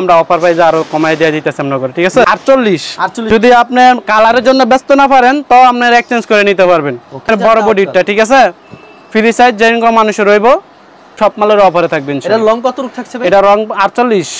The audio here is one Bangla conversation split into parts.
আমরা অফার প্রাইসে আরো কমাই দিয়ে দিতেছি আপনাদের, ঠিক আছে? 48 যদি আপনি কালারের জন্য ব্যস্ত না পারেন তো আপনারা এক্সচেঞ্জ করে নিতে পারবেন। বড় বডিটা, ঠিক আছে? ফ্রি সাইজ যেরকম মানুষের রইব সব মালের অফারে থাকবে ইনশাআল্লাহ। এটা লং কত রূপ থাকছে ভাই? এটা রং 48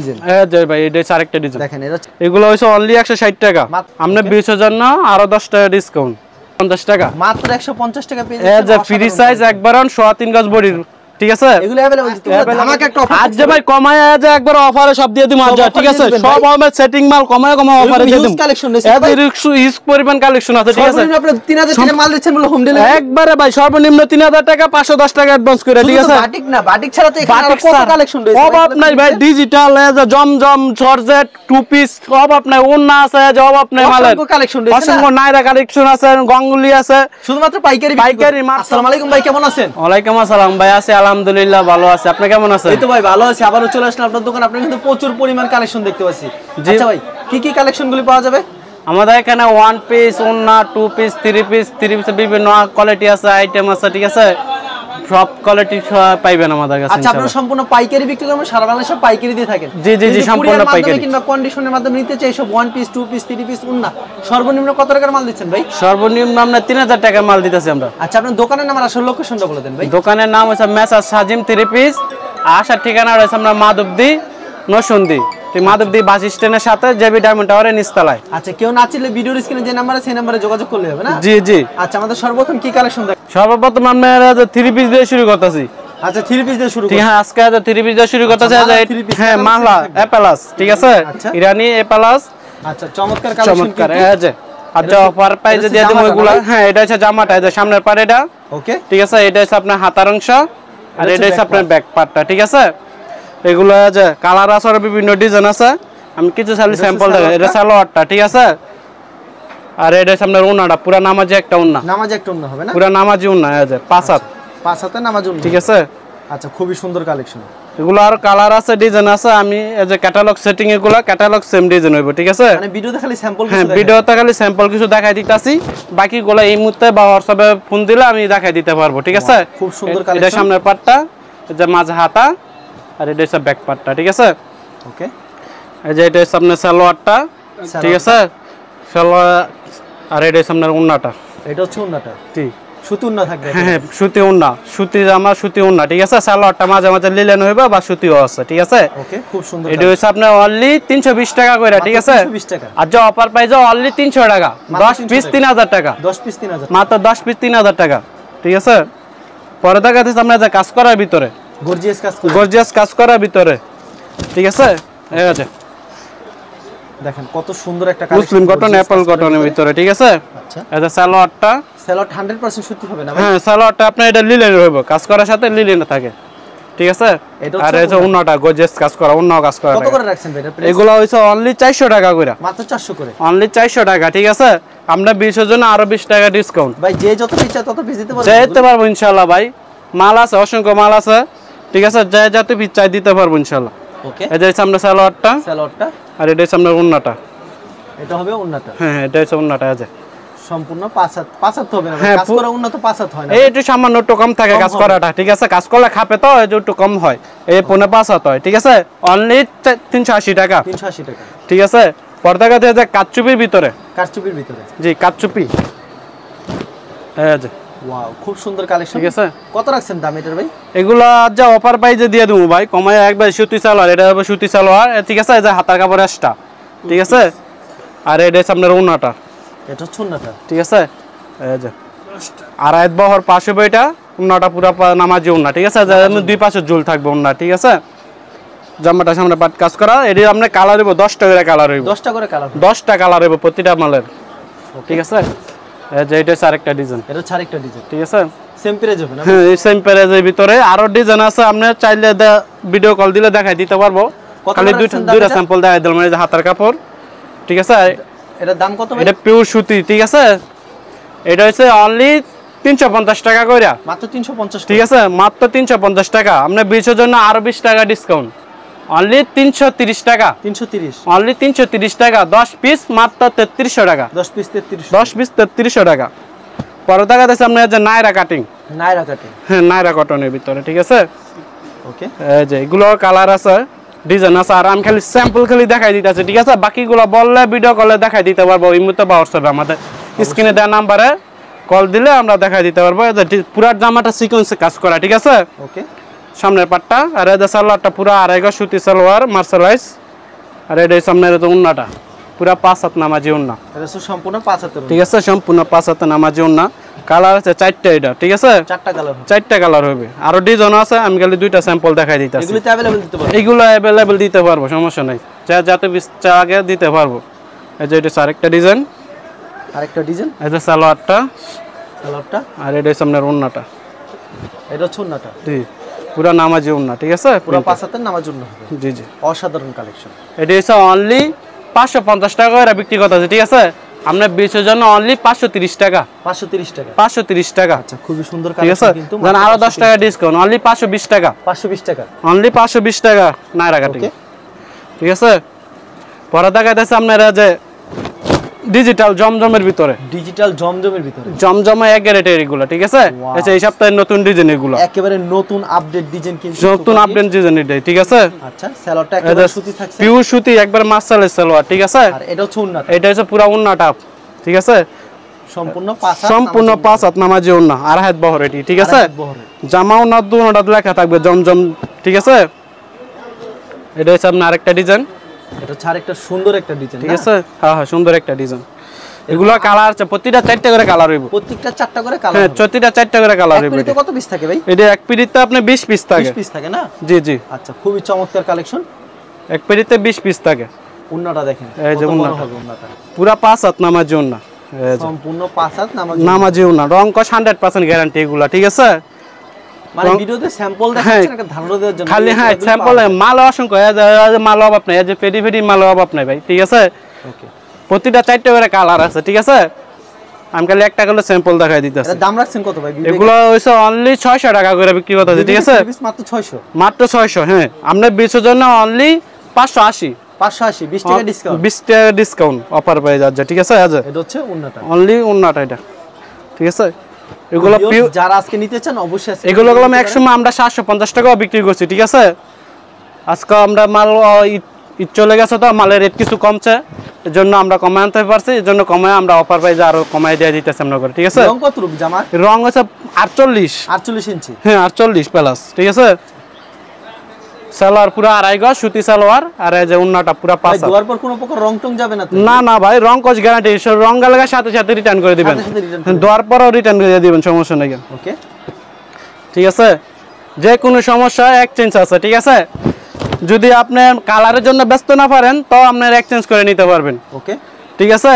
ডিজাইন। হ্যাঁ জি ভাই, এটা আরেকটা ডিজাইন দেখেন। এগুলো হইছে অনলি 160 টাকা। আমরা 20,000 না আরো 10 টাকা ডিসকাউন্ট, 50 টাকা মাত্র 150 টাকা পেয়ে যাচ্ছেন। এই যে ফ্রি সাইজ একবার 3 গজ বডির, ঠিক আছে? এগুলো अवेलेबल দিতে ধামাকা একটা অফার আজ যে ভাই কমায় যে একবার অফারে সব দিয়ে দিম আজ, ঠিক আছে? সব আমাদের সেটিং মাল কমায় অফারে দিয়ে দিম। কালেকশন রয়েছে এই ইউজ পরিমাণ কালেকশন আছে, ঠিক আছে? সর্বনিম্ন আপনি 3000 টাকা মাল দিচ্ছেন বলে হোম ডেলিভারি একবারে ভাই সর্বনিম্ন 3000 টাকা, 510 টাকা অ্যাডভান্স করে, ঠিক আছে? বাটিক না, বাটিক ছাড়া তো এখানে আরো কত কালেকশন রয়েছে। অভাব নাই ভাই, ডিজিটাল জমজম জর্জেট টু পিস অভাব নাই, ওন্না আছে অভাব নাই, মালের কালেকশন রয়েছে, অসংখ্য নাইরা কালেকশন আছে, গাঙ্গুলি আছে, শুধুমাত্র পাইকারি। আসসালামু আলাইকুম ভাই, কেমন আছেন? ওয়ালাইকুম আসসালাম ভাই, আছি আলহামদুলিল্লাহ ভালো আছে। আপনি কেমন আছেন? এই তো ভাই ভালো আছি, আবারো চলে আসলাম আপনার দোকানে। আপনি কিন্তু প্রচুর পরিমাণ কালেকশন দেখতে পাচ্ছি। আচ্ছা ভাই, কি কি কালেকশনগুলি পাওয়া যাবে আমাদের এখানে? ওয়ান পিস, ওন্না, টু পিস, থ্রি পিস বিভিন্ন কোয়ালিটি আছে, আইটেম আছে, ঠিক আছে? সব কোয়ালিটি পাইবেন আমাদের কাছে। আচ্ছা, আপনারা সম্পূর্ণ পাইকারি বিক্রি করেন? সারা বাংলাদেশে পাইকারি দিয়ে থাকেন? জি জি জি, সম্পূর্ণ পাইকারি। কিংবা কন্ডিশনের মাধ্যমে নিতে চাই সব one piece, two piece, three piece, ওন্না, সর্বনিম্ন কত টাকার মাল দিচ্ছেন ভাই? সর্বনিম্ন আমরা 3000 টাকার মাল দিতেছি আমরা। আচ্ছা, আপনার দোকানের নাম আর আসল লোকেশনটা বলে দেন ভাই। দোকানের নাম হচ্ছে মেসার সাজিম থ্রি পিস। আসার ঠিকানা রয়েছে আমরা মাধবদী নরসিংদী, মাধবদী বাস স্ট্যান্ডের সাথে জেবি ডায়মন্ড টাওয়ারের নিচতলায়। আচ্ছা, কেউ না চিনলে ভিডিওর স্ক্রিনে যে নাম্বার আছে সেই নম্বরে যোগাযোগ করলে হবে না? জি জি। আচ্ছা, আমাদের সর্বপ্রথম কি কালেকশন দেখেন? সর্বপ্রথম আমরা থ্রি পিস দিয়ে শুরু করতেছি। আচ্ছা, থ্রি পিস দিয়ে শুরু করতেছি। হ্যাঁ, আজকে থ্রি পিস দিয়ে শুরু করতেছি। হ্যাঁ, মালা এ প্লাস, ঠিক আছে? ইরানি এ প্লাস। আচ্ছা, চমৎকার কালেকশন, চমৎকার। এই যে আচ্ছা অফার প্রাইসে দিয়ে দেব ওইগুলা। হ্যাঁ, এটা হচ্ছে জামাটা, এই যে সামনের পার, এটা ওকে, ঠিক ঠিক আছে? এটা হচ্ছে আপনার হাতার অংশ আর এটা হচ্ছে আপনার ব্যাক পার্টটা, ঠিক আছে? এগুলো যে কালার আছে আর বিভিন্ন ডিজাইন আছে, আমি কিছু খালি স্যাম্পল দেখাই। এটা সালোয়ারটা, ঠিক আছে? আর এটা হচ্ছে আপনার ওন্নাটা, পুরো নামাজি একটা ওন্না। নামাজি একটা ওন্না হবে না? পুরো নামাজি ওন্না, এই যে পাঁচ হাতে নামাজি ওন্না, ঠিক আছে? আচ্ছা, খুবই সুন্দর কালেকশন। এগুলো আর কালার আছে, ডিজাইন আছে। আমি এই যে ক্যাটালগ সেটিং, এগুলো ক্যাটালগ সেম ডিজাইন হইব, ঠিক আছে? মানে ভিডিওতে খালি স্যাম্পল কিছু হ্যাঁ, ভিডিওতে খালি স্যাম্পল কিছু দেখাই দিতাছি, বাকিগুলো এই মুহূর্তে বা হোয়াটসঅ্যাপে ফোন দিলে আমি দেখাই দিতে পারবো, ঠিক আছে? খুব সুন্দর কালেকশন। এটা সামনের পার্টটা, এই যে মাঝে হাতা, আর এটা হচ্ছে ব্যাক পার্টটা, ঠিক আছে? ওকে, এই যে এটা হচ্ছে আপনার সালোয়ারটা, ঠিক আছে? সালোয়ার আর এটা হচ্ছে আপনার ওন্নাটা। এটা হচ্ছে ওন্নাটা, ঠিক সুতি ওন্না থাকবে। হ্যাঁ, সুতি ওন্না, সুতি জামা, সুতি ওন্না, ঠিক আছে? সালোয়ারটা মাঝে মাঝে লিলেন হইবে বা সুতিও আছে, ঠিক আছে? ওকে, খুব সুন্দর। এটা হচ্ছে আপনার অনলি 320 টাকা করে, ঠিক আছে? 320 টাকা। আর যে অফার প্রাইসে অনলি 300 টাকা, 10 পিস 3000 টাকা, 10 পিস 3000, মাত্র 10 পিস 3000 টাকা, ঠিক আছে? পরে দেখাতেছি আমরা যে কাজ করার ভিতরে, গর্জিয়াস কাজ করার ভিতরে, ঠিক আছে? এই আছে দেখেন কত সুন্দর একটা কালেকশন, মুসলিম কটন, অ্যাপল কটনের ভিতরে, ঠিক আছে? আচ্ছা, এটা সালোয়ারটা, সালোয়ার 100% সুতি হবে না ভাই? হ্যাঁ, সালোয়ারটা আপনার এটা লিলেন হইব, কাজ করার সাথে লিলেন থাকে, ঠিক আছে? আর এই যে ওন্নাটা গর্জিয়াস কাজ করা, ওন্নাও কাজ করা। কত করে রাখছেন ভাই এটা প্রাইস? এগুলো হইছে অনলি 400 টাকা করে, মাত্র 400 করে, অনলি 400 টাকা, ঠিক আছে? আমরা 20 এর জন্য আরো 20 টাকা ডিসকাউন্ট। ভাই যে যত পিস চাই তত পিস দিতে পারবো? দিতে পারবো ইনশাআল্লাহ ভাই, মাল আছে, অসংখ্য মাল আছে, ঠিক আছে? যে যত পিস চাই দিতে পারবো ইনশাআল্লাহ। ওকে, এই যে সামনে সালোয়ারটা, আর এটা সামনে ওন্নাটা, এটা হবে ওন্নাটা। হ্যাঁ, এটা হচ্ছে ওন্নাটা। আছে সম্পূর্ণ পাঁচ হাত হবে না? কাজ করা ওন্না তো 5 হাত হয় না? এই একটু সামান্য একটু কম থাকে কাজ করাটা, ঠিক আছে? কাজ করলে খাপে তো এই যে একটু কম হয়, এই 5.5 হাত হয়, ঠিক আছে? অনলি 380 টাকা, 380 টাকা, ঠিক আছে? পর্দাকাতে যে কাচচুপির ভিতরে, জি কাচচুপি, এই যে ওয়াও, খুব সুন্দর কালেকশন, ঠিক আছে? কত রাখছেন দাম এটার ভাই? এগুলা যা অফার প্রাইসে দিয়ে দেবো ভাই, কমায় একবার সুতি সালোয়ার, এটা হবে সুতি সালোয়ার, ঠিক আছে? এই যে হাতার কাপড় এক্সট্রা, ঠিক আছে? আর এটা হচ্ছে আপনার ওন্নাটা, এটা হচ্ছে ওন্নাটা, ঠিক আছে? এই যে আর আয়াত বহর পাশে বইটা, ওন্নাটা পুরো নামাজি ওন্না, ঠিক আছে? দুই পাশে ঝুল থাকবে ওন্না, ঠিক আছে? জামাটা সামনে পাট কাজ করা, এটি আপনার কালার হইব 10টা করে কালার হইব, 10টা করে কালার, 10টা কালার হইব প্রতিটা মালের, ঠিক আছে? এই যে এটা হচ্ছে আরেকটা ডিজাইন, এটা হচ্ছে আরেকটা ডিজাইন, ঠিক আছে? সেম প্রাইস হবে না? হ্যাঁ, এই সেম প্রাইসের ভিতরে আরো ডিজাইন আছে, আপনি চাইলে ভিডিও কল দিলে দেখাই দিতে পারবো। খালি দুইটা স্যাম্পল দেখাই দিলাম। এই যে হাতার কাপড়, ঠিক আছে? এটার দাম কত ভাই? এটা পিওর সুতি, ঠিক আছে? এটা হচ্ছে অনলি 350 টাকা করে, মাত্র 350, ঠিক আছে? মাত্র 350 টাকা। আমরা 20 এর জন্য আরো 20 টাকা ডিসকাউন্ট, অনলি 330 টাকা, 330, অনলি 330 টাকা, 10 পিস মাত্র 3300 টাকা, 10 পিস 3300 টাকা। পরে দেখা যাচ্ছে আপনার যে নাইরা কাটিং, হ্যাঁ, নাইরা কটনের ভিতরে, ঠিক আছে? ওকে, এই যে এগুলো কালার আছে, ডিজাইন আছে। আর আমি খালি স্যাম্পল খালি দেখাই দিতেছি, ঠিক আছে? বাকিগুলো বললে ভিডিও কলে দেখাই দিতে পারবো, এই মুহূর্তে বা হোয়াটসঅ্যাপে আমাদের স্ক্রিনে দেওয়া নাম্বারে কল দিলে আমরা দেখাই দিতে পারবো। পুরো জামাটা সিকোয়েন্সে কাজ করা, ঠিক আছে? ওকে, সামনের পাটটা। আর এদের সালোয়ারটা পুরো 2.5 গজ সুতি সালোয়ার মার্শালাইজ। আর এটা সামনের উন্নাটা পুরা 5 হাত নামাজি উন্না, এটা সম্পূর্ণ 5 হাতের, ঠিক আছে? সম্পূর্ণ 5 হাত নামাজি উন্না। কালার আছে 4টা, এটা ঠিক আছে? 4টা কালার, 4টা কালার হবে। আরো ডিজাইন আছে, আমি খালি 2টা স্যাম্পল দেখাই দিতেছি। এগুলো अवेलेबल দিতে পারবো? এগুলো अवेलेबल দিতে পারবো, সমস্যা নাই। যাতে বিস্তা আগে দিতে পারবো। এই যে এটা আরেকটা ডিজাইন, আরেকটা ডিজাইন। এই যে সালোয়ারটা, আর এটা সামনের উন্নাটা, এটা হচ্ছে উন্নাটা। জি, পুরা নামাজি উন্না, ঠিক আছে? পুরো 5 হাতের নামাজি উন্না হবে। জি জি, অসাধারণ কালেকশন। এটা হচ্ছে অনলি 550 টাকা করে বিক্রি করতে আছে, ঠিক আছে? আমরা 20 এর জন্য অনলি 530 টাকা। 530 টাকা, 530 টাকা। আচ্ছা, খুবই সুন্দর কালেকশন কিন্তু। জান আরো 10 টাকা ডিসকাউন্ট, অনলি 520 টাকা। 520 টাকা, অনলি 520 টাকা না রাখা, ঠিক আছে? পরে দেখাইতেছে আপনারা যে ডিজিটাল জমজমের ভিতরে, ডিজিটাল জমজমের ভিতরে, জমজমে এক গ্যারেটের এগুলো, ঠিক আছে? আচ্ছা, এই সপ্তাহের নতুন ডিজাইন এগুলো, একেবারে নতুন আপডেট ডিজাইন কিন্তু, নতুন আপডেট ডিজাইন এটাই, ঠিক আছে? আচ্ছা, সালোয়ারটা একেবারে সুতি থাকছে, পিওর সুতি, একবার মার্শালের সালোয়ার, ঠিক আছে? আর এটা হচ্ছে উন্নাটা, এটা হচ্ছে পুরো উন্নাটা, ঠিক আছে? সম্পূর্ণ 5 হাত, সম্পূর্ণ 5 হাত নামাজি উন্না, আর হাত বহর এটি, ঠিক আছে? জামাও না দুনোটা লেখা থাকবে জমজম, ঠিক আছে? এটা হচ্ছে আপনার আরেকটা ডিজাইন, এটা হচ্ছে আরেকটা সুন্দর একটা ডিজাইন, ঠিক আছে? হ্যাঁ হ্যাঁ, সুন্দর একটা ডিজাইন। এগুলো কালার আছে, প্রতিটা 4টা করে কালার হইব, প্রত্যেকটা 4টা করে কালার, হ্যাঁ, প্রতিটা 4টা করে কালার হইব। এটা কত পিস থাকে ভাই? এটা এক পিরিতে আপনি 20 পিস থাকে। 20 পিস থাকে না? জি জি, আচ্ছা, খুবই চমৎকার কালেকশন। এক পিরিতে 20 পিস থাকে। উন্নাটা দেখেন, এই যে উন্নাটা পুরা 5 হাত নামাজি উন্না, সম্পূর্ণ 5 হাত নামাজি উন্না, রং কস 100% গ্যারান্টি এগুলা, ঠিক আছে? মানে ভিডিওতে স্যাম্পল দেখাচ্ছেন একটা ধারণা দেওয়ার জন্য খালি, হ্যাঁ, স্যাম্পল মাল অসংখ্য, মাল অভাব নাই, এই যে পেডি মাল অভাব নাই ভাই, ঠিক আছে? ওকে, প্রতিটা 4টা করে কালার আছে, ঠিক আছে? আমি খালি একটা করে স্যাম্পল দেখাই দিতেছি। এর দাম রাখছেন কত ভাই? এগুলো হইছে অনলি 600 টাকা করে বিক্রি করতেছে, ঠিক আছে? মাত্র 600, মাত্র 600, হ্যাঁ। আমরা 20 এর জন্য অনলি 580, 580, 20 টাকা ডিসকাউন্ট, 20 টাকা ডিসকাউন্ট অফার পেয়ে যাচ্ছে, ঠিক আছে? এটা হচ্ছে উন্নাটা, অনলি উন্নাটা এটা, ঠিক আছে? এগুলো যারা আজকে নিতে চান অবশ্যই আছে। এগুলো একসময় আমরা 750 টাকাও বিক্রি করছি, ঠিক আছে? আজকে আমরা মাল ঈদ চলে গেছে তো মালের রেট কিছু কমছে, এর জন্য আমরা কমায় আনতে পারছি, এর জন্য কমায় আমরা অফার প্রাইসে আরো কমায় দিয়ে দিতেছি আমরা করে, ঠিক আছে? রং কত রূপ জামার? রং হচ্ছে 48 ইঞ্চি, হ্যাঁ, 48 প্লাস, ঠিক আছে? সালোয়ার পুরো 2.5 গজ সুতি সালোয়ার, আর এই যে উন্নাটা পুরো 5 হাত। দুয়ার পর কোনো প্রকার রং টং যাবে না তো? না না ভাই, রং কস গ্যারান্টি, রং গেলে সাথে সাথে রিটার্ন করে দিবেন, দুয়ার পরও রিটার্ন করে দিবেন, সমস্যা নেই। ওকে, ঠিক আছে? যে কোনো সমস্যা এক্সচেঞ্জ আছে, ঠিক আছে? যদি আপনি কালারের জন্য ব্যস্ত না পারেন তো আপনার এক্সচেঞ্জ করে নিতে পারবেন, ওকে, ঠিক আছে?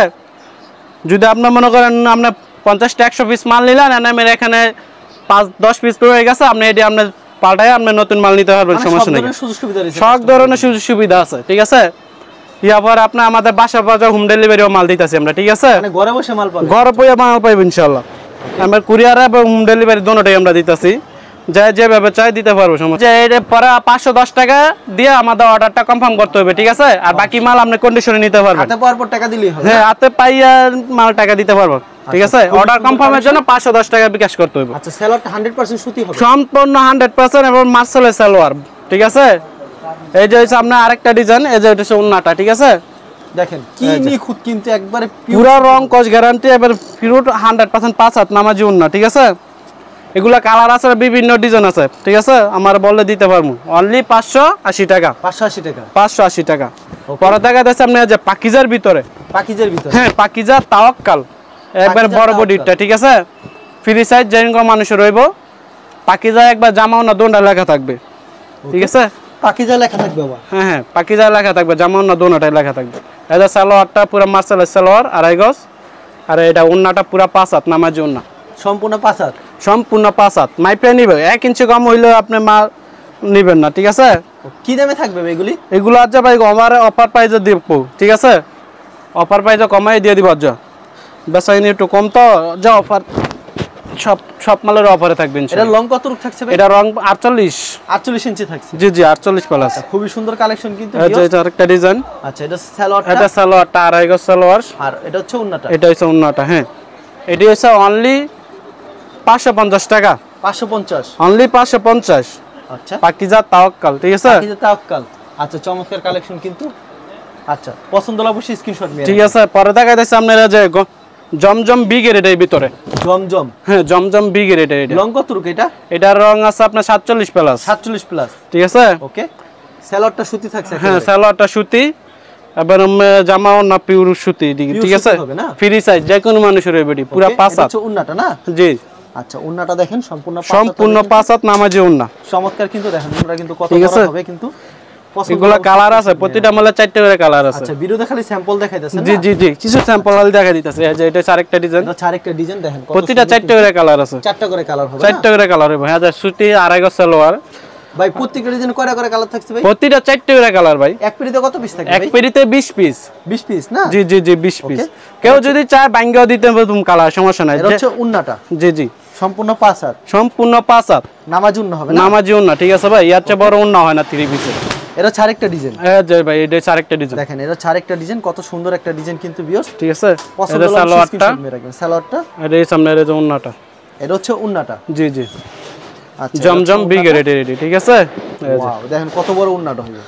যদি আপনি মনে করেন আপনি 50-100 পিস মাল নিলেন, আর এখানে 5-10 পিস হয়ে গেছে, আপনি এটি আপনার পাল্টায় আপনি নতুন মাল নিতে পারবেন, সমস্যা নেই। সব ধরনের সুযোগ সুবিধা আছে, ঠিক আছে? ইয়ারপর আপনি আমাদের বাসা বাজার হোম ডেলিভারিও মাল দিতেছি আমরা, ঠিক আছে? মানে ঘরে বসে মাল পাবেন, ঘরে বসে মাল পাবেন ইনশাআল্লাহ। আমরা কুরিয়ার এবং হোম ডেলিভারি দুটোটাই আমরা দিতেছি, যেভাবে চাই দিতে পারবো, সমস্যা। এটা পরে 510 টাকা দিয়ে আমাদের অর্ডারটা কনফার্ম করতে হবে, ঠিক আছে? আর বাকি মাল আপনি কন্ডিশনে নিতে পারবেন, হাতে পাওয়ার পর টাকা দিলেই হবে। হ্যাঁ, হাতে পাইয়া মাল টাকা দিতে পারবো, ঠিক আছে? অর্ডার কনফার্মের জন্য 510 টাকা বিকাশ করতে হবে। আচ্ছা, সালোয়ারটা 100% সুতি হবে, সম্পূর্ণ 100% এবং মার্শালের সালোয়ার, ঠিক আছে? এই যে হচ্ছে আপনার আরেকটা ডিজাইন, এই যে এটা হচ্ছে উন্নাটা, ঠিক আছে? দেখেন কি নিখুঁত, কিন্তু একবারে পুরো রং কস গ্যারান্টি, এবার পিওর 100% 5 হাত নামাজি উন্না, ঠিক আছে? এগুলা কালার আছে, বিভিন্ন ডিজাইন আছে, ঠিক আছে? আমার বললে দিতে পারবো, অনলি 580 টাকা, 580 টাকা, 580 টাকা। পরে দেখা যাচ্ছে আপনি যে পাকিজার ভিতরে, হ্যাঁ, পাকিজা তাওয়াক্কাল, একবার বড় বডিটা, ঠিক আছে? ফ্রি সাইজ যেরকম মানুষের রইব, পাকিজা একবার জামাও না দোনটা লেখা থাকবে, ঠিক আছে? পাকিজা লেখা থাকবে বাবা, হ্যাঁ হ্যাঁ, পাকিজা লেখা থাকবে, জামাও না দোনটাই লেখা থাকবে। এটা সালোয়ারটা পুরো মার্শালের সালোয়ার 2.5 গজ, আর এটা উন্নাটা পুরো 5 হাত নামাজি উন্না, সম্পূর্ণ 5 হাত, সম্পূর্ণ 5 হাত। মাইপে নিবে 1 ইঞ্চি কম হইলে আপনি মাল নিবেন না, ঠিক আছে? কি দামে থাকবে এগুলি? এগুলো আজ ভাই আমার অফার প্রাইসে দিব, ঠিক আছে? অফার প্রাইসে কমাই দিয়ে দিব, আজ বেসাইনি একটু কম তো, যা অফার সব মালের অফারে থাকবে। এটা লং কত রূপ থাকছে ভাই? এটা রং 48 ইঞ্চি থাকছে, জি জি, 48 প্লাস। খুবই সুন্দর কালেকশন কিন্তু। এটা আরেকটা ডিজাইন। আচ্ছা, এটা সালোয়ারটা, এটা সালোয়ারটা 2.5 গজ সালোয়ার, আর এটা হচ্ছে উন্নাটা, এটা হচ্ছে উন্নাটা, হ্যাঁ। এটি হচ্ছে অনলি 550 টাকা, 550, অনলি 550। আচ্ছা, পাকিজা তাওয়াক্কাল, ঠিক আছে? পাকিজা তাওয়াক্কাল, আচ্ছা চমৎকার কালেকশন কিন্তু। আচ্ছা পছন্দ হলে অবশ্যই স্ক্রিনশট নিয়ে ঠিক আছে। পরে দেখাইতেছে আপনারা যে জমজম বি গ্রেডের ভিতরে। জমজম, হ্যাঁ জমজম বি গ্রেডের। এটা লং কত রুক এটা? এটার রং আছে আপনার 47 প্লাস। 47 প্লাস, ঠিক আছে। ওকে। সালোয়ারটা সুতি থাকছে? হ্যাঁ সালোয়ারটা সুতি এবং জামাও না পিওর সুতি, ঠিক আছে। ফ্রি সাইজ যে কোনো মানুষের হইবে, পুরো পাঁচ হাত। আচ্ছা উন্নাটা না? জি। আচ্ছা উন্নাটা দেখেন সম্পূর্ণ পাঁচ হাত নামাজি উন্না। চমৎকার কিন্তু দেখেন উন্নাটা কিন্তু কত বড় হবে কিন্তু। এগুলা কালার আছে, প্রতিটা মালে 4টা করে কালার আছে। আচ্ছা ভিডিওতে খালি স্যাম্পল দেখাইতেছেন না? জি জি জি, কিছু স্যাম্পল আলি দেখাই দিতেছে। এই যে এটা আরেকটা ডিজাইন। এটা আরেকটা ডিজাইন দেখেন কত। প্রতিটা 4টা করে কালার আছে। 4টা করে কালার হবে? 4টা করে কালার হবে। হ্যাঁ সুতি আড়াই গজ সালোয়ার। ভাই প্রত্যেকটা ডিজাইন কয়টা করে কালার থাকছে ভাই? প্রতিটা 4টা করে কালার ভাই। এক পেড়িতে কত পিস থাকে ভাই? এক পেড়িতে 20 পিস। 20 পিস না? জি জি জি 20 পিস। কেউ যদি চায় ভাঙ্গাও দিতে পারবে তুমি কালার, সমস্যা নাই। এটা হচ্ছে উন্নাটা? জি জি সম্পূর্ণ 5 হাত। সম্পূর্ণ 5 হাত নামাজি উন্না হবে না? নামাজি উন্না, ঠিক আছে ভাই। এর চেয়ে বড় উন্না হয় না 3 পিসের। এটা আরেকটা ডিজাইন। হ্যাঁ জি ভাই, এটা আরেকটা ডিজাইন। দেখেন এটা আরেকটা ডিজাইন, কত সুন্দর একটা ডিজাইন কিন্তু ভিউয়ার্স, ঠিক আছে। এটা সালোয়ারটা। সালোয়ারটা এটা এই সামনে এর উন্নাটা। এটা হচ্ছে উন্নাটা? জি জি। আচ্ছা জমজম বি গ্রেডের, ঠিক আছে। ওয়াও দেখেন কত বড় উন্নাটা হবে,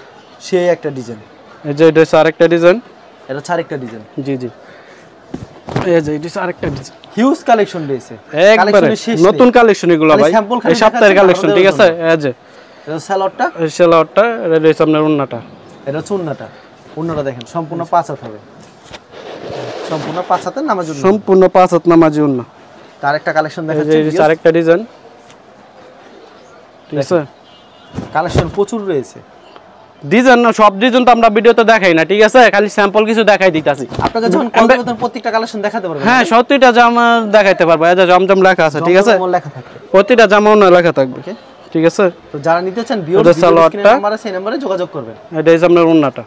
সেই একটা ডিজাইন। এই যে এটা আরেকটা ডিজাইন। এটা আরেকটা ডিজাইন। জি জি। এই যে এটা আরেকটা ডিজাইন। হিউজ কালেকশন দিয়েছে, একবারে নতুন কালেকশন এগুলো ভাই, এই সপ্তাহের কালেকশন, ঠিক আছে। এই যে এটা সালোয়ারটা। এই সালোয়ারটা, এটা এই সামনে উন্নাটা। এটা হচ্ছে উন্নাটা। উন্নাটা দেখেন সম্পূর্ণ 5 হাত হবে, সম্পূর্ণ 5 হাতের নামাজি উন্না। সম্পূর্ণ 5 হাত নামাজি উন্না। তার একটা কালেকশন দেখাচ্ছি। এই যে আরেকটা ডিজাইন, ঠিক আছে। কালেকশন প্রচুর রয়েছে। ডিজাইন না, সব ডিজাইন তো আমরা ভিডিওতে দেখাই না, ঠিক আছে। খালি স্যাম্পল কিছু দেখাই দিতাছি। আপনাকে যখন কল করবেন প্রত্যেকটা কালেকশন দেখাতে পারবেন? হ্যাঁ সত্যিটা জামা দেখাইতে পারবো। এই যে জমজম লেখা আছে, ঠিক আছে। লেখা থাকবে, প্রতিটা জামাও না লেখা থাকবে, ঠিক আছে। তো যারা নিতে চান ভিডিওর স্ক্রিনে নাম্বার আছে, এই নম্বরে যোগাযোগ করবেন। এটা এই সামনে উন্নাটা।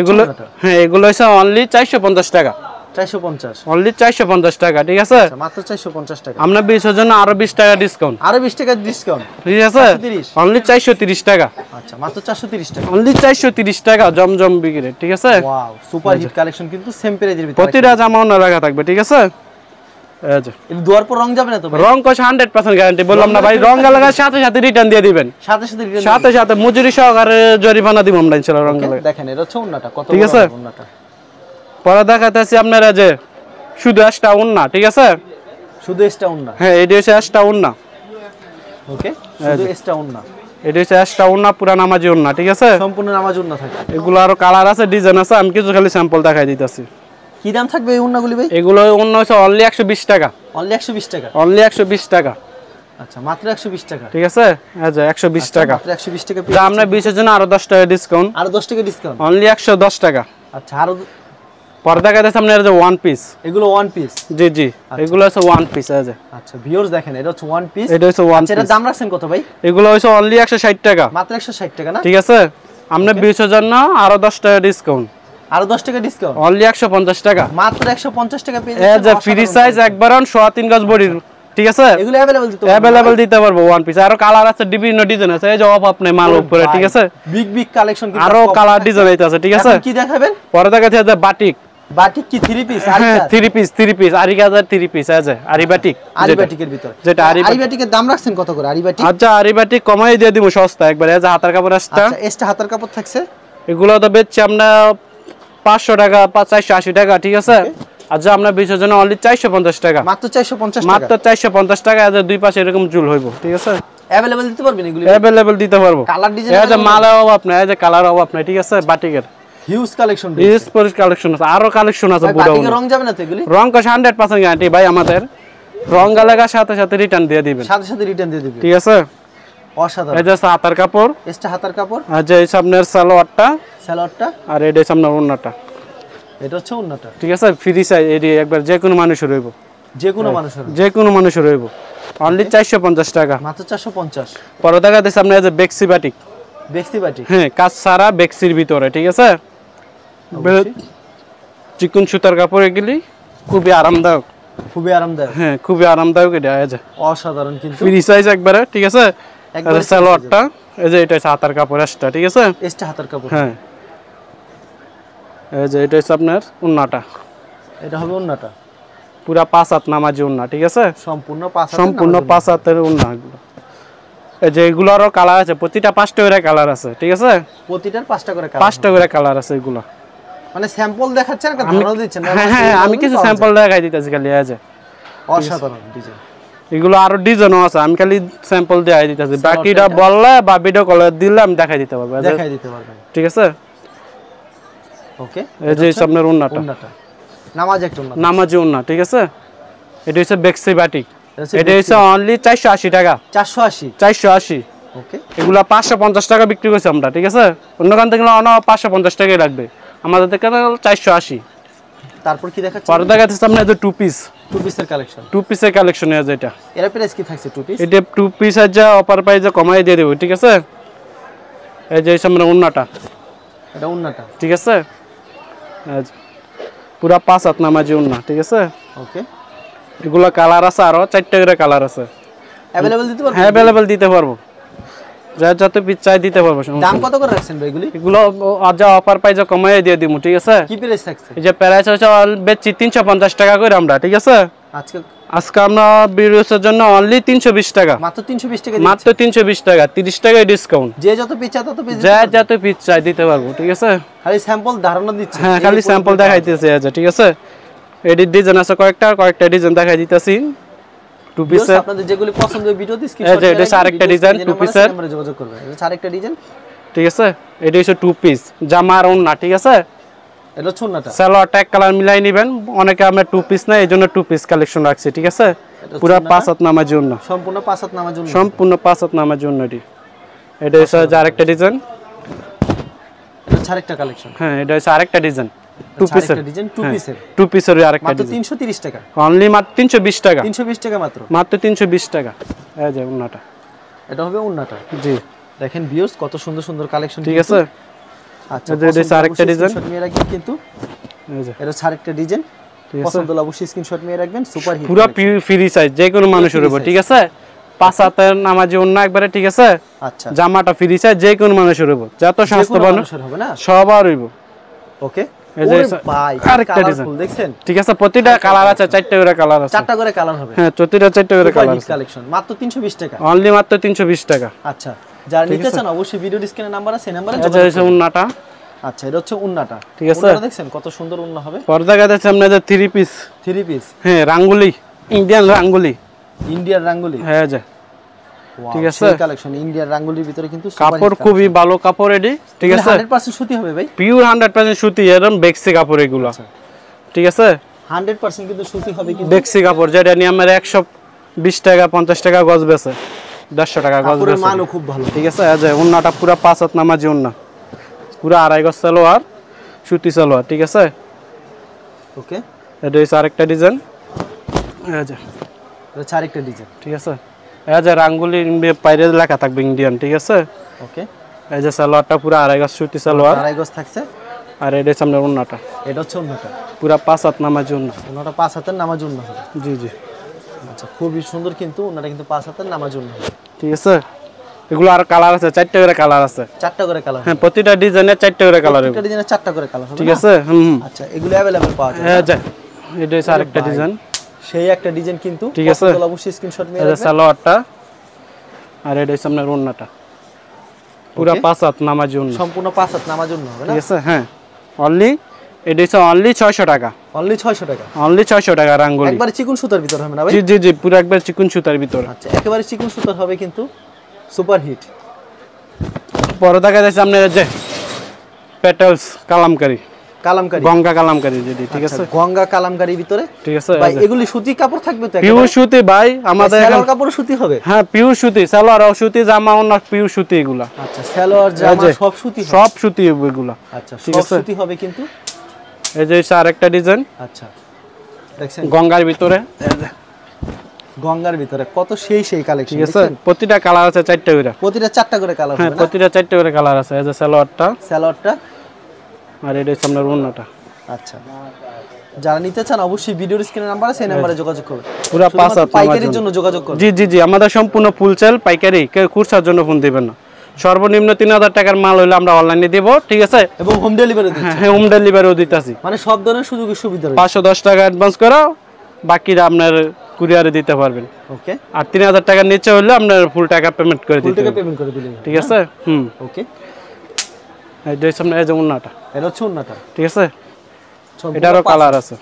এগুলো হ্যাঁ এগুলো হচ্ছে অনলি 450 টাকা। 450? অনলি 450 টাকা, ঠিক আছে। মাত্র 450 টাকা। আমরা 20 এর জন্য আরো 20 টাকা ডিসকাউন্ট। আরো 20 টাকা ডিসকাউন্ট, ঠিক আছে। অনলি 430 টাকা। আচ্ছা মাত্র 430 টাকা। অনলি 430 টাকা জমজম বিক্রি, ঠিক আছে। ওয়াও সুপার হিট কালেকশন কিন্তু সেম প্রাইজের ভিতরে। প্রতিটা জামাও না লাগা থাকবে, ঠিক আছে। এই যে এই দুয়ার পর রং যাবে না তো ভাই? রং কস 100% গ্যারান্টি, বললাম না ভাই। রং লাগা সাথে সাথে রিটার্ন দিয়ে দিবেন, সাথে সাথে রিটার্ন, সাথে সাথে মজুরি সহকারে জরিমানা দিব আমরা ইনশাআল্লাহ। রং লাগা দেখেন এটা হচ্ছে উন্নাটা, কত ঠিক আছে। বড় উন্নাটা। পরে দেখাতেছি আপনারা যে শুধু একটা উন্না, ঠিক আছে। শুধু এক্সট্রা উন্না? হ্যাঁ এটা হচ্ছে একটা উন্না। ওকে শুধু এক্সট্রা উন্না। এটা হচ্ছে একটা উন্না, পুরা নামাজি উন্না, ঠিক আছে। সম্পূর্ণ নামাজি উন্না থাকে। এগুলো আরো কালার আছে, ডিজাইন আছে, আমি কিছু খালি স্যাম্পল দেখাই দিতেছি। কি দাম থাকবে এই উন্নাগুলি ভাই? এগুলো উন্না হচ্ছে অনলি 120 টাকা। অনলি 120 টাকা? অনলি 120 টাকা। আচ্ছা মাত্র 120 টাকা, ঠিক আছে। আচ্ছা 120 টাকা। মাত্র 120 টাকা। যা আমরা 20 এর জন্য আরো 10 টাকা ডিসকাউন্ট। আরো 10 টাকা ডিসকাউন্ট? অনলি 110 টাকা। আচ্ছা আরো পর্দা কাটার সামনে এর যে ওয়ান পিস, এগুলো ওয়ান পিস? জি জি এগুলো হচ্ছে ওয়ান পিস। আছে আচ্ছা ভিউয়ার্স দেখেন এটা হচ্ছে ওয়ান পিস। এটা হচ্ছে ওয়ান পিস। এর দাম রাখছেন কত ভাই? এগুলো হচ্ছে অনলি 160 টাকা। মাত্র 160 টাকা না? ঠিক আছে। আমরা 20 এর জন্য আরো 10 টাকা ডিসকাউন্ট। আরো 10 টাকা ডিসকাউন্ট? অনলি 150 টাকা। মাত্র 150 টাকা পেয়ে যাচ্ছেন। এই যে ফ্রি সাইজ একবার অন 3.5 গজ বডির, ঠিক আছে। এগুলো अवेलेबल দিতে পারবো ওয়ান পিস। আরো কালার আছে, বিভিন্ন ডিজাইন আছে। এই যে অফ আপনি মাল উপরে, ঠিক আছে। বিগ বিগ কালেকশন কিন্তু আরো কালার ডিজাইন আছে, ঠিক আছে। কি দেখাবেন? পরে দেখাতে আছে বাটিক। বাটিক কি 3 পিস? হ্যাঁ 3 পিস আরিকাজার 3 পিস আছে। আরি বাটিক, আরি বাটিকের ভিতর যেটা আরি বাটিকের দাম রাখছেন কত করে? আরি বাটিক, আচ্ছা আরি বাটিক কমাই দিয়ে দিব সস্তা একবারে। এই যে হাতার কাপড় আসছে। আচ্ছা এক্সট্রা হাতার কাপড় থাকছে। এগুলো তো বেচছি আমরা 500 টাকা, 480 টাকা, ঠিক আছে। আচ্ছা আমরা 20 এর জন্য অনলি 450 টাকা। মাত্র 450 টাকা? মাত্র 450 টাকা। এই যে দুই পাশে এরকম ঝুল হইব, ঠিক আছে। अवेलेबल দিতে পারবেন এগুলো? अवेलेबल দিতে পারবো। কালার ডিজাইন এই যে মাল অভাব নাই, এই যে কালার অভাব নাই, ঠিক আছে। বাটিকের হিউজ কালেকশন, হিউজ কালেকশন আছে। আরো কালেকশন আছে। বাটিকের রং যাবে না তো এগুলি? রং কস 100% গ্যারান্টি ভাই আমাদের। রং লাগার সাথে সাথে রিটার্ন দিয়ে দিবেন, সাথে সাথে রিটার্ন দিয়ে দিবেন, ঠিক আছে। অসাধারণ। এই যে হাতার কাপড়, এক্সট্রা হাতার কাপড়। আর যে সামনের সালোয়ারটা, সালোয়ারটা, আর এটা সামনের ওন্নাটা। এটা হচ্ছে ওন্নাটা, ঠিক আছে। ফ্রি সাইজ, এডি একবার যে কোনো মানুষের হইব, যে কোনো মানুষের, যে কোনো মানুষের হইব। অনলি 450 টাকা। মাত্র 450। পরে দেখা যাচ্ছে আপনি এই যে বেক্সি বাটিক। বেক্সি বাটিক? হ্যাঁ কাজ সারা বেক্সির ভিতরে, ঠিক আছে। চিকন সুতার কাপড়, এগুলি খুবই আরামদায়ক, খুবই আরামদায়ক। হ্যাঁ খুবই আরামদায়ক। এটা এই যে অসাধারণ কিন্তু ফ্রি সাইজ একবারে, ঠিক আছে। আর সালোয়ারটা এই যে এটা হাতার কাপড় আসছে, ঠিক আছে। এক্সট্রা হাতার কাপড়। হ্যাঁ এই যে এটা হচ্ছে আপনার উন্নাটা। এটা হবে উন্নাটা, পুরা 5 হাত নামাজি উন্না, ঠিক আছে। সম্পূর্ণ 5 হাত, সম্পূর্ণ 5 হাতের উন্না। এই যে এগুলোরও কালার আছে, প্রতিটা 5টা করে কালার আছে, ঠিক আছে? প্রতিটার 5টা করে কালার, 5টা করে কালার আছে এগুলো। মানে স্যাম্পল দেখাচ্ছেন আর ধারণা দিচ্ছেন? হ্যাঁ, আমি কিছু স্যাম্পল দেখাই দিতেছি খালি। এই যে অসাধারণ ডিজাইন, এগুলো আরো ডিজাইনও আছে, আমি খালি স্যাম্পল দেখাই দিতেছি। বাকিটা বললে বা ভিডিও কলে দিলে আমি দেখাই দিতে পারবো। দেখাই দিতে পারবেন, ঠিক আছে? ওকে। এই যে আপনার ওন্নাটা, নামাজি ওন্না, ঠিক আছে? এটা হচ্ছে বেক্সি বাটিক, এটা হচ্ছে অনলি 480 টাকা। 480। ওকে। এগুলা 550 টাকা বিক্রি করছি আমরা, ঠিক আছে? অন্য কান থেকে 550 টাকাই লাগবে, আমাদের থেকে 480। তারপর কি দেখাচ্ছেন? পরে দেখাচ্ছি আপনার যে টু পিসের কালেকশন আছে। এটা এর প্রাইস কি থাকছে? টু পিস, এটা টু পিস আছে অফার প্রাইসে কমাই দিয়ে দেব, ঠিক আছে? এই যে সামনে ওন্নাটা, এটা ওন্নাটা, ঠিক আছে? পুরা 5 হাত নামাজি ওন্না, ঠিক আছে? ওকে। এগুলা কালার আছে, আরো 4টা করে কালার আছে। अवेलेबल দিতে পারবেন? হ্যাঁ, अवेलेबल দিতে পারবো, যত পিস চাই দিতে পারবো। দাম কত করে রাখছেন ভাই এগুলি? এগুলো আজ অফার প্রাইসে কমাই দিয়ে দিমু, ঠিক আছে? কি প্রাইস থাকছে? এই যে প্রাইস হচ্ছে বেচি 350 টাকা করে আমরা, ঠিক আছে? আজকে আমরা ভিডিওর জন্য অনলি 320 টাকা, মাত্র 320 টাকা, মাত্র 320 টাকা, 30 টাকা ডিসকাউন্ট। যে যত পিস চাই তত পিস, যত পিস চাই দিতে পারবো, ঠিক আছে? খালি স্যাম্পল ধারণা দিচ্ছি। হ্যাঁ, খালি স্যাম্পল দেখাইতেছি। আচ্ছা, ঠিক আছে? এডিট ডিজাইন আছে কয়েকটা ডিজাইন দেখাই দিতেছি। টু পিসের আপনাদের যেগুলি পছন্দ হয় ভিডিওতে স্ক্রিনশট দিয়ে এটা আরেকটা ডিজাইন, টু পিসের আমরা যোগাযোগ করবেন। এটা আরেকটা ডিজাইন, ঠিক আছে? এটা হচ্ছে টু পিস জামা আর ওন্না, ঠিক আছে? এটা ছুন্নাটা, সালোয়ার ট্যাগ কালার মিলাই নেবেন। অনেকে আমরা টু পিস না, এইজন্য টু পিস কালেকশন রাখছি, ঠিক আছে? পুরো 5 হাত নামার জন্য, সম্পূর্ণ 5 হাত নামার জন্য, সম্পূর্ণ 5 হাত নামার জন্য। এটা হচ্ছে আরেকটা ডিজাইন, এটা আরেকটা কালেকশন। হ্যাঁ, এটা হচ্ছে আরেকটা ডিজাইন, টু পিসের ডিজাইন, টু পিসের আরেকটা মাত্র 330 টাকা, অনলি মাত্র 320 টাকা, 320 টাকা মাত্র 320 টাকা। এই যে ওন্নাটা, এটা হবে ওন্নাটা। জি, দেখেন ভিউয়ার্স কত সুন্দর সুন্দর কালেকশন, ঠিক আছে? আচ্ছা, এটা হচ্ছে আরেকটা ডিজাইন, স্ক্রিনশট নিয়ে রাখবেন কিন্তু। এই যে এটা আরেকটা ডিজাইন, পছন্দ হলে অবশ্যই স্ক্রিনশট নিয়ে রাখবেন। সুপার হিট, পুরো ফ্রি সাইজ, যে কোনো মানুষের উপর, ঠিক আছে? 5 হাতের নামাজি ওন্না একবারে, ঠিক আছে? আচ্ছা, জামাটা ফ্রি সাইজ, যে কোনো মানুষের উপর, যত স্বাস্থ্য মানুষের হবে না, সবার হইব। ওকে। এই যে ভাই আরেকটা ডিজাইন দেখছেন, ঠিক আছে? প্রতিটা কালার আছে, 4টা করে কালার আছে, 4টা করে কালার হবে। হ্যাঁ, প্রতিটা 4টা করে কালার আছে। কালেকশন মাত্র 320 টাকা, অনলি মাত্র 320 টাকা। আচ্ছা, যারা নিতে চান অবশ্যই ভিডিও স্ক্রিনে নাম্বার আছে, সেই নাম্বারে যোগাযোগ করুন। এটা ওন্নাটা, আচ্ছা, এটা হচ্ছে ওন্নাটা, ঠিক আছে? ওন্নাটা দেখছেন কত সুন্দর ওন্না হবে। পর্দা কাটাচ্ছে আপনাদের 3 পিস, হ্যাঁ, রাঙ্গুলি, ইন্ডিয়ান রাঙ্গুলি, ইন্ডিয়ান রাঙ্গুলি, হ্যাঁ যে, ঠিক আছে? সেই কালেকশন ইন্ডিয়ান রাঙ্গুলির ভিতরে কিন্তু কাপড় খুবই ভালো কাপড় এডি, ঠিক আছে? 100% সুতি হবে ভাই, পিওর 100% সুতি, একদম বেক্সি কাপড় এগুলো, ঠিক আছে? 100% কিন্তু সুতি হবে, কিন্তু বেক্সি কাপড়, যেটা নিয়ে আমরা 120 টাকা 50 টাকা গজ বেচে, 150 টাকা গজ বেচে, কাপড়ের মানও খুব ভালো, ঠিক আছে? এই যে ওন্নাটা পুরো 5 হাত নামাজি ওন্না, পুরো 2.5 গজ সালোয়ার, সুতি সালোয়ার, ঠিক আছে? ওকে। এটা হচ্ছে আরেকটা ডিজাইন, এই যে এটা আরেকটা ডিজাইন, ঠিক আছে? এই যে রাঙ্গুলি বাইরে লেখা থাকবে ইন্ডিয়ান, ঠিক আছে? ওকে। এই যে সালোয়ারটা পুরো 2.5 গজ সুতি সালোয়ার, 2.5 গজ থাকছে। আর এটা সামনে ওন্নাটা, এটা হচ্ছে ওন্নাটা, পুরো 5 হাত নামাজি ওন্না, ওন্নাটা 5 হাতের নামার জন্য হবে। জি জি, আচ্ছা, খুবই সুন্দর কিন্তু ওন্নাটা কিন্তু 5 হাতের নামার জন্য হবে, ঠিক আছে? এগুলো আর কালার আছে, 4টা করে কালার আছে, 4টা করে কালার, হ্যাঁ, প্রতিটা ডিজাইনে 4টা করে কালার হবে, প্রতিটা ডিজাইনে 4টা করে কালার হবে, ঠিক আছে? আচ্ছা, এগুলো अवेलेबल পাওয়া যায়। এই যে এটা হচ্ছে আরেকটা ডিজাইন, সেই একটা ডিজাইন কিন্তু, ঠিক আছে? অবশ্যই স্ক্রিনশট নিয়ে রাখবেন। সালোয়ারটা আর এটা হচ্ছে আপনার ওন্নাটা, পুরো 5 হাত নামাজি ওন্না, সম্পূর্ণ 5 হাত নামার জন্য হবে না, ঠিক আছে? হ্যাঁ, অনলি এটা হচ্ছে অনলি 600 টাকা, অনলি 600 টাকা, অনলি 600 টাকা রাঙ্গুলি, একবারে চিকন সুতার ভিতর হবে না ভাই? জি জি জি, পুরো একবার চিকন সুতার ভিতর। আচ্ছা, একেবারে চিকন সুতার হবে কিন্তু সুপার হিট। পরে দেখা যাচ্ছে আপনার যে পেটালস কালামকারী, গঙ্গা কালামকারী, যেটি, ঠিক আছে? গঙ্গা কালামকারীর ভিতরে, ঠিক আছে? ভাই এগুলি সুতি কাপড় থাকবে তো? পিওর সুতি ভাই, আমাদের সালোয়ার কাপড় সুতি হবে? হ্যাঁ, পিওর সুতি, সালোয়ার ও সুতি, জামা ওন্না পিওর সুতি এগুলা, আচ্ছা, সালোয়ার জামা সব সুতি হবে, সব সুতি হবে এগুলা, আচ্ছা, সব সুতি হবে কিন্তু। এই যে আরেকটা ডিজাইন, আচ্ছা, দেখছেন গঙ্গার ভিতরে, গঙ্গার ভিতরে কত সেই কালেকশন, ঠিক আছে? প্রতিটা কালার আছে 4টা করে, প্রতিটা 4টা করে কালার হবে, হ্যাঁ, প্রতিটা 4টা করে কালার আছে। এই যে সালোয়ারটা, আর এটা হচ্ছে আপনার ওন্নাটা। আচ্ছা, যারা নিতে চান অবশ্যই ভিডিওর স্ক্রিনে নাম্বার আছে, সেই নম্বরে যোগাযোগ করবেন। পুরো 5 হাত পাইকারির জন্য যোগাযোগ করবেন। জি জি জি, আমাদের সম্পূর্ণ ফুল সেল পাইকারি, কেউ খুচরার জন্য ফোন দিবেন না। সর্বনিম্ন 3000 টাকার মাল হইলে আমরা অনলাইনে দেব, ঠিক আছে? এবং হোম ডেলিভারি দিচ্ছি, হ্যাঁ, হোম ডেলিভারিও দিতাছি, মানে সব ধরনের সুযোগ সুবিধা রয়েছে। 510 টাকা অ্যাডভান্স করো, বাকিটা আপনার কুরিয়ারে দিতে পারবেন। ওকে। আর 3000 টাকার নিচে হলে আপনার ফুল টাকা পেমেন্ট করে দিতে হবে। ফুল টাকা পেমেন্ট করে দিলেন, ঠিক আছে। ওকে। এই যে সামনে এই যে উন্নাটা, এটা হচ্ছে উন্নাটা, ঠিক আছে। এটারও কালার আছে,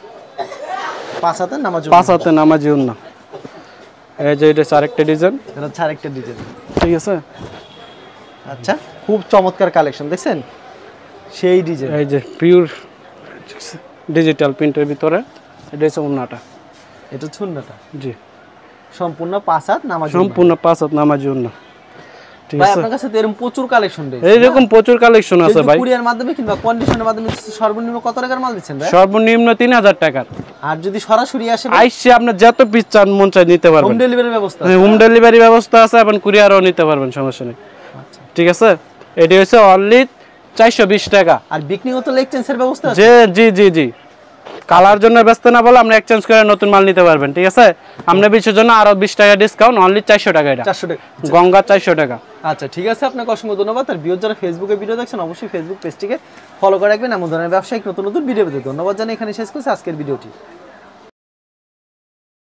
5 হাতে নামাজি, 5 হাতে নামাজি উন্না। এই যে এটা আরেকটা ডিজাইন, এটা হচ্ছে আরেকটা ডিজাইন, ঠিক আছে। আচ্ছা, খুব চমৎকার কালেকশন দেখছেন, সেই ডিজাইন। এই যে পিওর ডিজিটাল প্রিন্টের ভিতরে এটা হচ্ছে উন্নাটা, এটা হচ্ছে উন্নাটা। জি, সম্পূর্ণ 5 হাত নামাজি, সম্পূর্ণ 5 হাত নামাজি উন্না। ঠিক ভাই আছে, আপনার কাছে তো এরকম প্রচুর কালেকশন রয়েছে, এইরকম প্রচুর কালেকশন আছে ভাই। কুরিয়ার মাধ্যমে কিংবা কন্ডিশনের মাধ্যমে সর্বনিম্ন কত টাকার মাল দিচ্ছেন ভাই? সর্বনিম্ন 3000 টাকার। আর যদি সরাসরি আসে আইসে আপনি যত পিস চান মন চাই নিতে পারবেন। হোম ডেলিভারি ব্যবস্থা, হোম ডেলিভারি ব্যবস্থা আছে, এবং কুরিয়ারও নিতে পারবেন, সমস্যা নেই। আচ্ছা, ঠিক আছে। এটি হচ্ছে অনলি 420 টাকা। আর বিক্রিগত এক্সচেঞ্জের ব্যবস্থা আছে? জি জি জি। কালার জন্য ব্যস্ত না বলে আমরা এক্সচেঞ্জ করে নতুন মাল নিতে পারবেন, ঠিক আছে। আমরা বিশের জন্য আরো 20 টাকা ডিসকাউন্ট, অনলি 400 টাকা। এটা 400 টাকা গঙ্গা 400 টাকা। আচ্ছা, ঠিক আছে, আপনাকে অসংখ্য ধন্যবাদ। আর ভিউয়ার যারা ফেসবুকে ভিডিও দেখছেন অবশ্যই ফেসবুক পেজটিকে ফলো করে রাখবেন, এমন ধরনের ব্যবসায়িক নতুন নতুন ভিডিও পেতে। ধন্যবাদ জানাই এখানে শেষ করছি আজকের ভিডিওটি।